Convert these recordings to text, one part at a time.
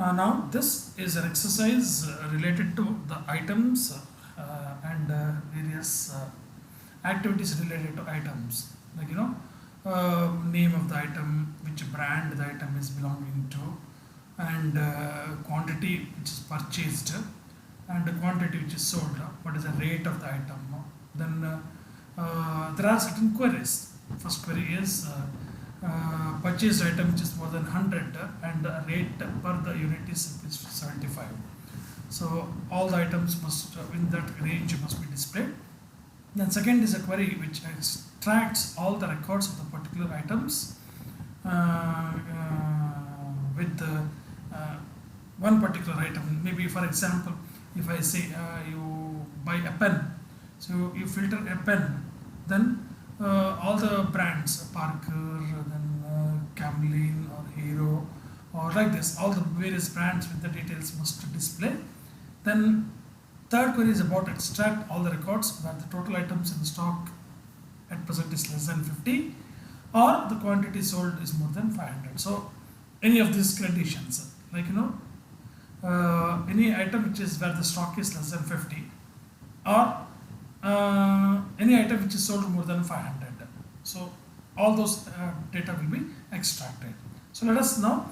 Now this is an exercise related to the items and various activities related to items, like name of the item, which brand the item is belonging to, and quantity which is purchased, and the quantity which is sold, what is the rate of the item. Then there are certain queries. First query is purchased item which is more than 100 and the rate per the unit is 75. So all the items must in that range must be displayed. Then second is a query which extracts all the records of the particular items with one particular item. Maybe for example, if I say you buy a pen, so you filter a pen, then all the brands, Parker, then Camlin or Hero, or like this, all the various brands with the details must display. Then third query is about extract all the records where the total items in stock at present is less than 50 or the quantity sold is more than 500. So any of these conditions, like any item which is where the stock is less than 50 or any item which is sold more than 500. So all those data will be extracted. So let us now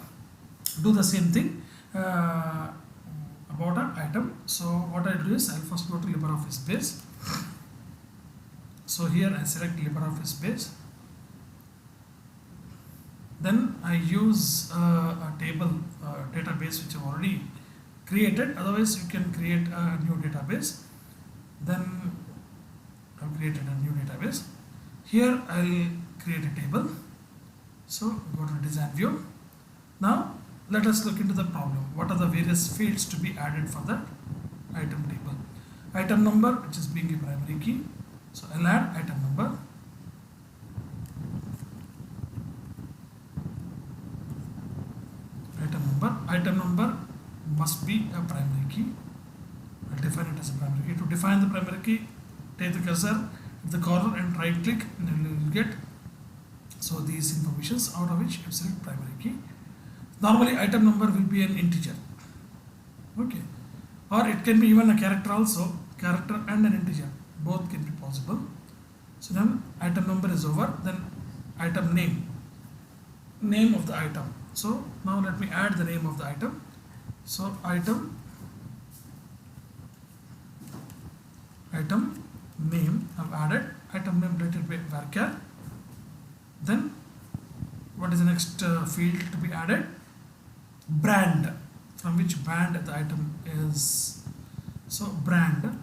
do the same thing about an item. So what I do is I'll first go to LibreOffice base. So here I select LibreOffice base. Then I use a table database which I've already created. Otherwise you can create a new database. Then I've created a new database. Here I'll create a table. So go to design view. Now let us look into the problem. What are the various fields to be added for that item table? Item number, which is being a primary key. So I'll add item number. Item number must be a primary key. I'll define it as a primary key. To define the primary key, take the cursor at the corner and right click, and then you will get so these informations, out of which you select primary key. Normally item number will be an integer, okay, or it can be even a character also, character and an integer, both can be possible. So then item number is over. Then item name of the item. So now let me add the name of the item. So item name I've added. Item name related by varchar. Then what is the next field to be added? Brand, from which brand the item is. So brand,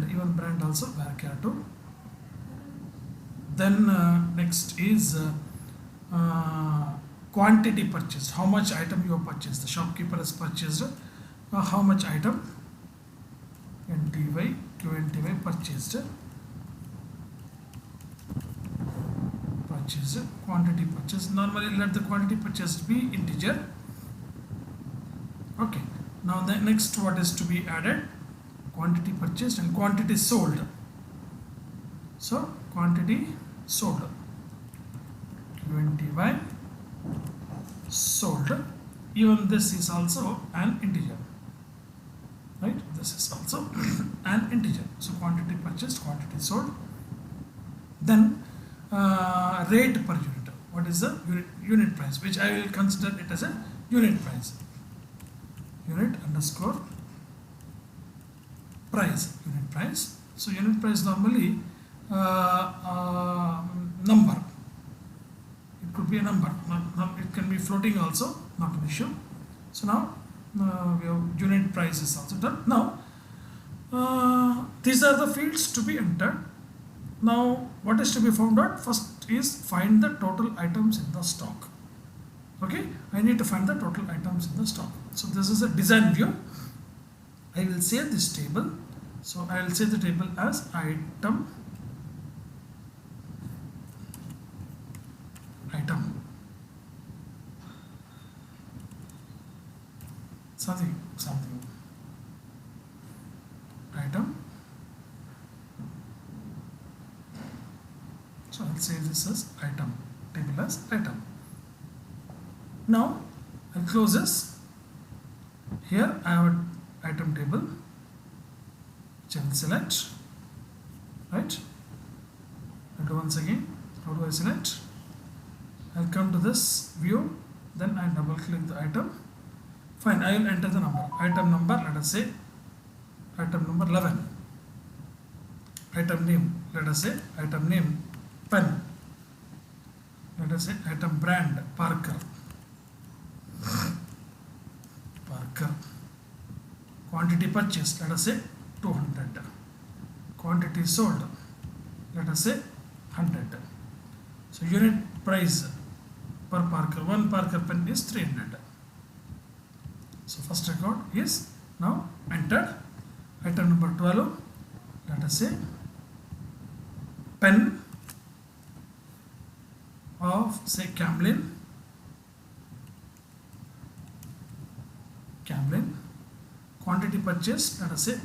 even brand also varchar too. Then next is quantity purchased. How much item you have purchased? The shopkeeper has purchased how much item? NTY, QNTY purchased. Quantity purchased. Normally let the quantity purchased be integer. Okay. Now the next what is to be added? Quantity purchased and quantity sold. So quantity sold. QNTY sold. Even this is also an integer. Right? This is also an integer. So quantity purchased, quantity sold. Then rate per unit. What is the unit price? Which I will consider it as a unit price. Unit underscore price. Unit price. So unit price normally number. It could be a number. It can be floating also. Not an issue. So now we have unit price is also done. Now these are the fields to be entered. Now what is to be found out? First is find the total items in the stock. Okay, I need to find the total items in the stock. So this is a design view. I will save this table. So I will save the table as item something item. So I'll save this as item, table as item. Now I'll close this. Here I have an item table which I will select, right? I'll do once again. How do I select? I'll come to this view, then I double click the item. Fine, I will enter the number. Item number, let us say item number 11. Item name, let us say item name pen. Let us say item brand Parker. Parker. Quantity purchased, let us say 200. Quantity sold, let us say 100. So unit price per Parker, one Parker pen is 300. So first record is now entered. Item number 12, let us say pen of say Camlin. Quantity purchased, let us say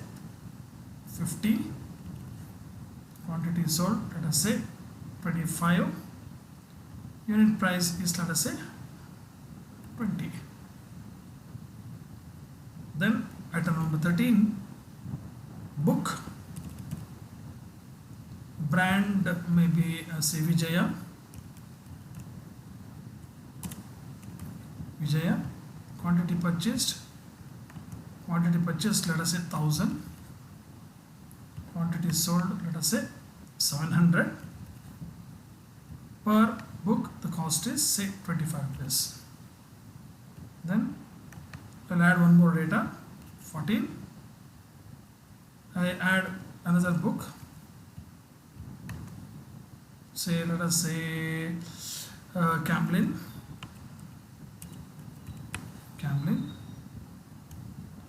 50. Quantity sold, let us say 25. Unit price is, let us say 20. Then item number 13, book. Brand maybe say Vijaya. Quantity purchased, let us say 1000. Quantity sold, let us say 700. Per book the cost is say 25 rupees. Then I'll add one more data, 14. I add another book, say let us say Camlin.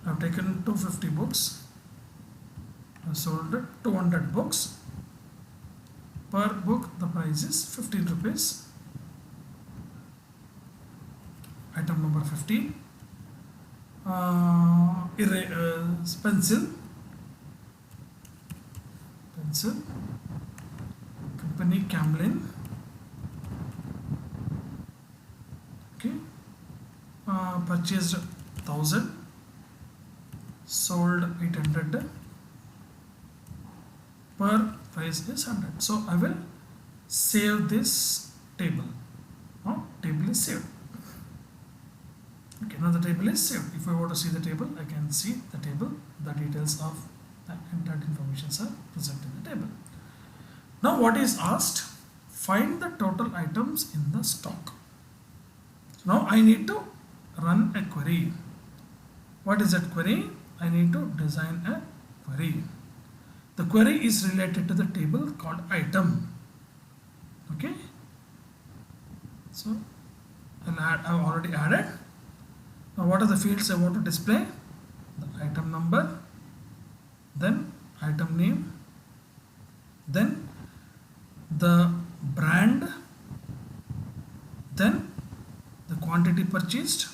I've taken 250 books. I sold 200 books. Per book the price is 15 rupees. Item number 15. Pencil. Company Camlin. Okay. Purchased 1000. Sold 800. Per price is 100. So I will save this table. Now table is saved. Okay, now the table is saved. If I want to see the table, I can see the table. The details of the entered information are present in the table. Now what is asked? Find the total items in the stock. So now I need to run a query. What is that query? I need to design a query. The query is related to the table called item. Okay. So I've already added. Now what are the fields I want to display? The item number, then item name, then the brand, then the quantity purchased,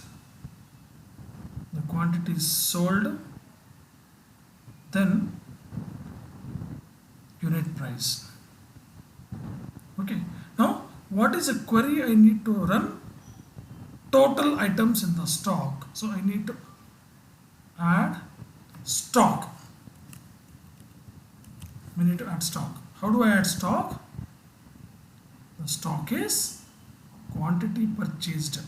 the quantity sold, then unit price. Okay. Now what is a query I need to run? Total items in the stock. So I need to add stock. We need to add stock. How do I add stock? The stock is quantity purchased.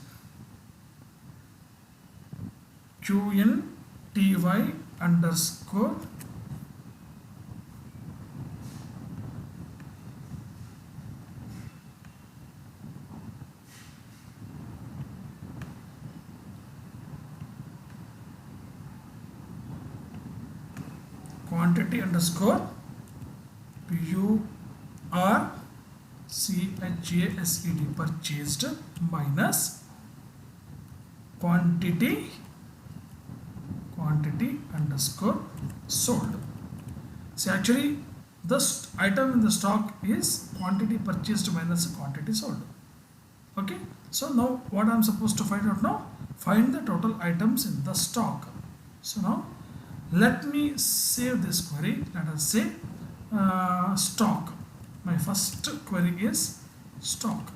QNTY underscore quantity underscore PURCHASED purchased minus quantity underscore sold. See, actually the item in the stock is quantity purchased minus quantity sold. Okay. So now what I am supposed to find out now? Find the total items in the stock. So now let me save this query. Let us say stock. My first query is stock.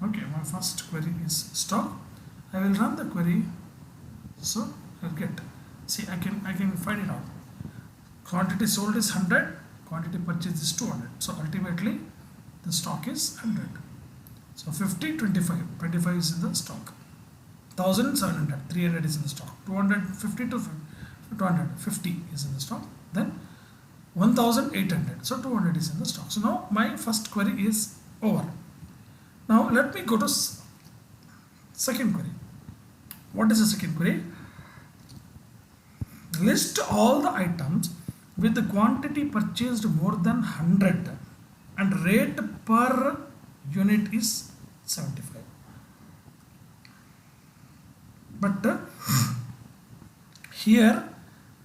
Okay, my first query is stock. I will run the query. So I'll get, see, I can find it out. Quantity sold is 100, quantity purchased is 200. So ultimately the stock is 100. So 50, 25. 25 is in the stock. 1700, 300 is in the stock. 250 to 250 is in the stock. Then 1800. So 200 is in the stock. So now my first query is over. Now let me go to second query. What is the second query? List all the items with the quantity purchased more than 100 and rate per unit is 75. But here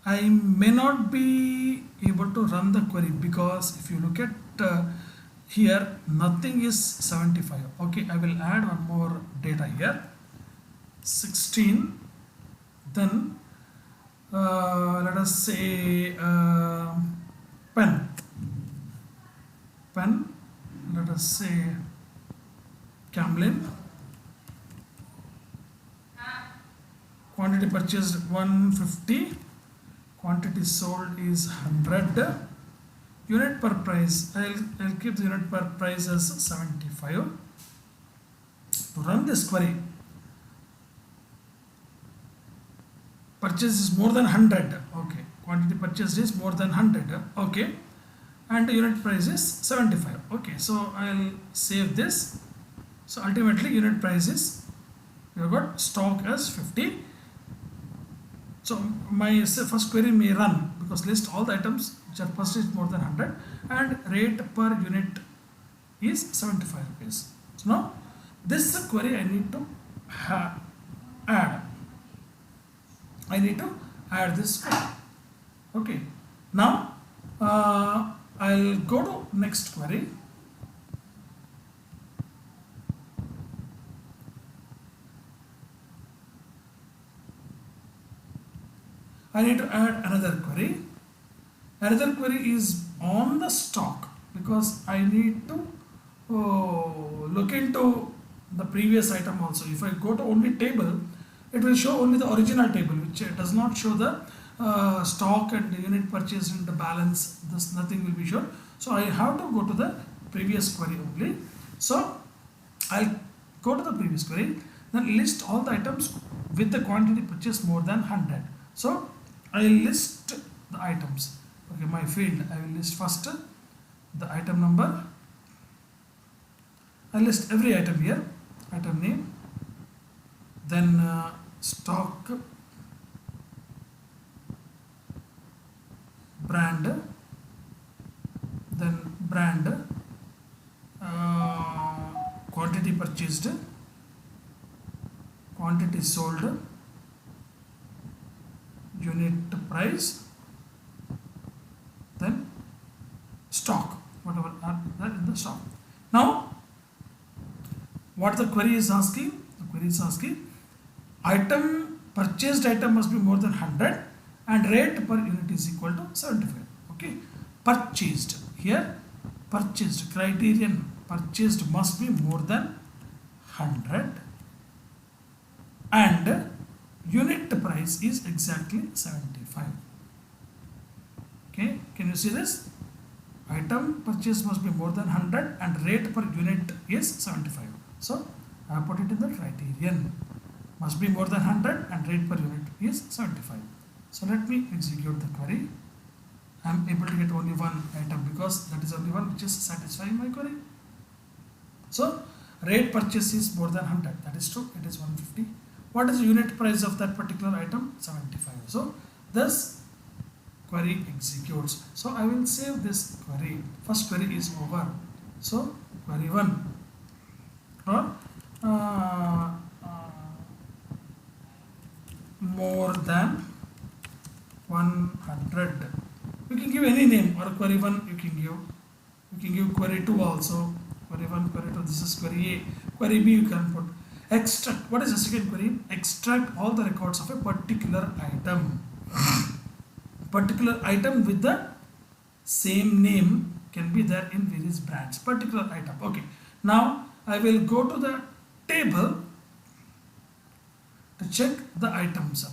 I may not be able to run the query, because if you look at here, nothing is 75. Okay, I will add one more data here, 16. Then let us say pen, let us say Camlin, quantity purchased 150, quantity sold is 100, unit per price, I'll keep the unit per price as 75. To run this query, purchase is more than 100, okay, quantity purchased is more than 100, okay, and the unit price is 75. Okay, so I'll save this. So ultimately unit price is, we have got stock as 50. So my first query may run, because list all the items which are purchased more than 100 and rate per unit is 75 rupees. So now this query I need to add. I need to add this query. Okay. Now I'll go to next query. I need to add another query. Another query is on the stock, because I need to look into the previous item also. If I go to only table, it will show only the original table, which does not show the stock and the unit purchased and the balance. This nothing will be shown. So I have to go to the previous query only. So I'll go to the previous query, then list all the items with the quantity purchased more than 100. So I will list the items. Okay, my field, I will list first the item number. I list every item here, item name, then stock, brand, then brand, quantity purchased, quantity sold, unit price, then stock, whatever are there in the stock. Now what the query is asking? The query is asking item, purchased item must be more than 100 and rate per unit is equal to 75. Okay, purchased, here purchased, criterion purchased must be more than 100 and unit price is exactly 75. Okay, can you see this? Item purchase must be more than 100 and rate per unit is 75. So I have put it in the criterion, must be more than 100 and rate per unit is 75. So let me execute the query. I am able to get only one item, because that is only one which is satisfying my query. So rate purchase is more than 100, that is true, it is 150. What is the unit price of that particular item? 75. So this query executes. So I will save this query. First query is over. So query 1 or more than 100. You can give any name, or query 1 you can give query 2 also. Query 1, query 2, this is query A. Query B you can put. Extract. What is the second query? Extract all the records of a particular item. Particular item with the same name can be there in various brands. Particular item. Okay. Now I will go to the table to check the items.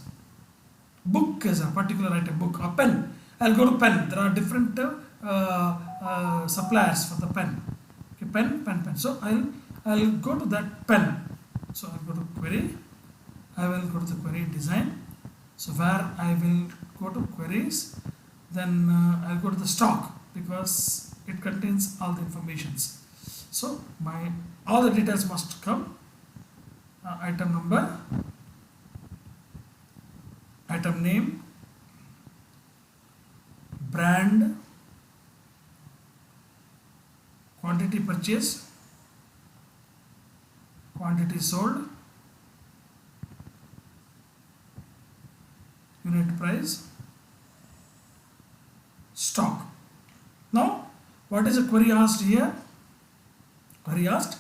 Book is a particular item, book, a pen. I'll go to pen. There are different suppliers for the pen. Okay, pen. So I'll go to that pen. So I'll go to query. I will go to the query design. So where I will go to queries, then I'll go to the stock because it contains all the informations. So all the details must come. Item number, item name, brand, quantity purchased, quantity sold, unit price, stock. Now, what is a query asked here? Query asked,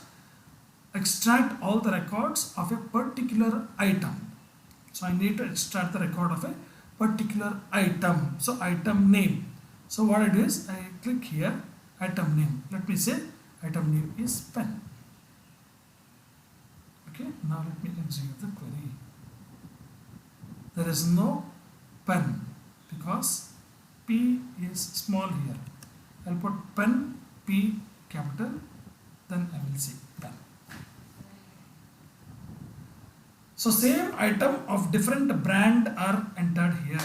extract all the records of a particular item. So I need to extract the record of a particular item. So item name. So what I do is I click here, item name. Let me say item name is pen. Okay, now let me execute the query. There is no pen because P is small here. I'll put pen, P capital, then I will see pen. So same item of different brand are entered here.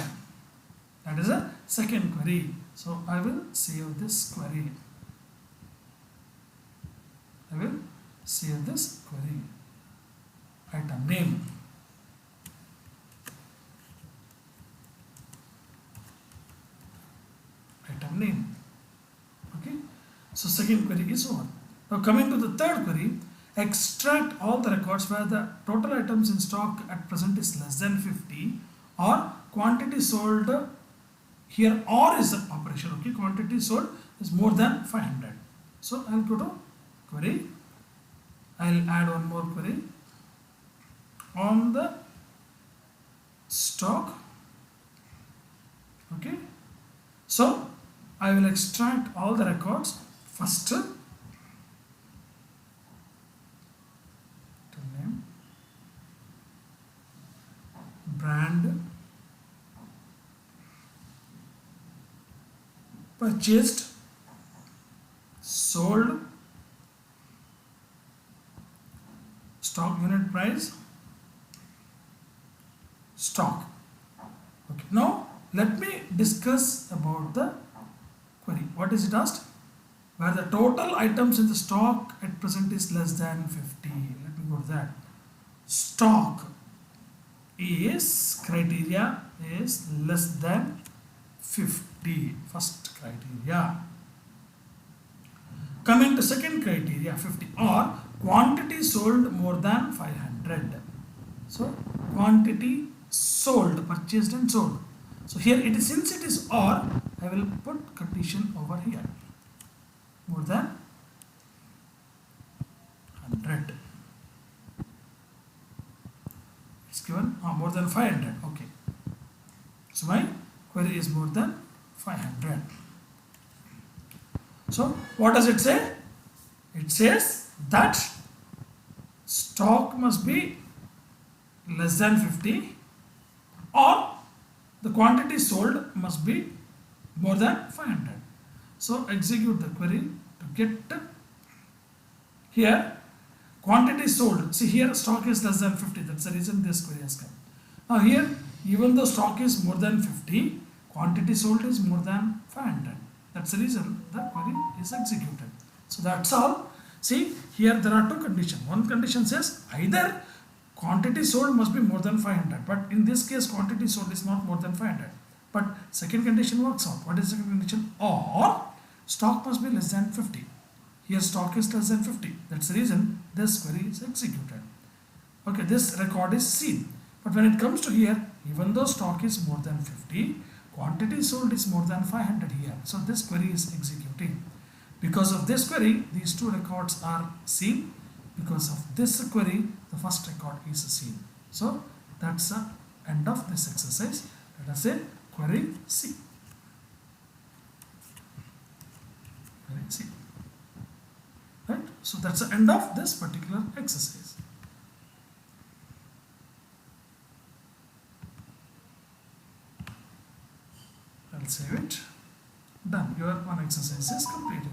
That is a second query. So I will save this query. I will save this query. Item name. Item name. Okay. So second query is over. Now coming to the third query, extract all the records where the total items in stock at present is less than 50 or quantity sold. Here or is the operation. Okay, quantity sold is more than 500. So I'll go to query. I'll add one more query on the stock. Okay, so I will extract all the records first. Name, brand, purchased, sold, stock unit price, stock. Okay, now let me discuss about the query. What is it asked? Where the total items in the stock at present is less than 50. Let me go to that. Stock is criteria is less than 50. First criteria. Coming to second criteria, 50 or quantity sold more than 500. So quantity sold, purchased and sold. So here it is, since it is or, I will put condition over here. More than 100. It's given more than 500. Okay. So my query is more than 500. So what does it say? It says that stock must be less than 50 or the quantity sold must be more than 500. So execute the query to get here quantity sold. See here stock is less than 50. That's the reason this query has come. Now here even though stock is more than 50, quantity sold is more than 500. That's the reason the query is executed. So that's all. See here there are two conditions. One condition says either quantity sold must be more than 500, but in this case quantity sold is not more than 500. But second condition works out. What is the second condition? Or stock must be less than 50. Here stock is less than 50. That's the reason this query is executed. Okay, this record is seen. But when it comes to here, even though stock is more than 50, quantity sold is more than 500 here. So this query is executing. Because of this query, these two records are seen. Because of this query, the first record is seen. So that's the end of this exercise. Let us say query C. Query C. Right? So that's the end of this particular exercise. I'll save it. Done. Your one exercise is completed.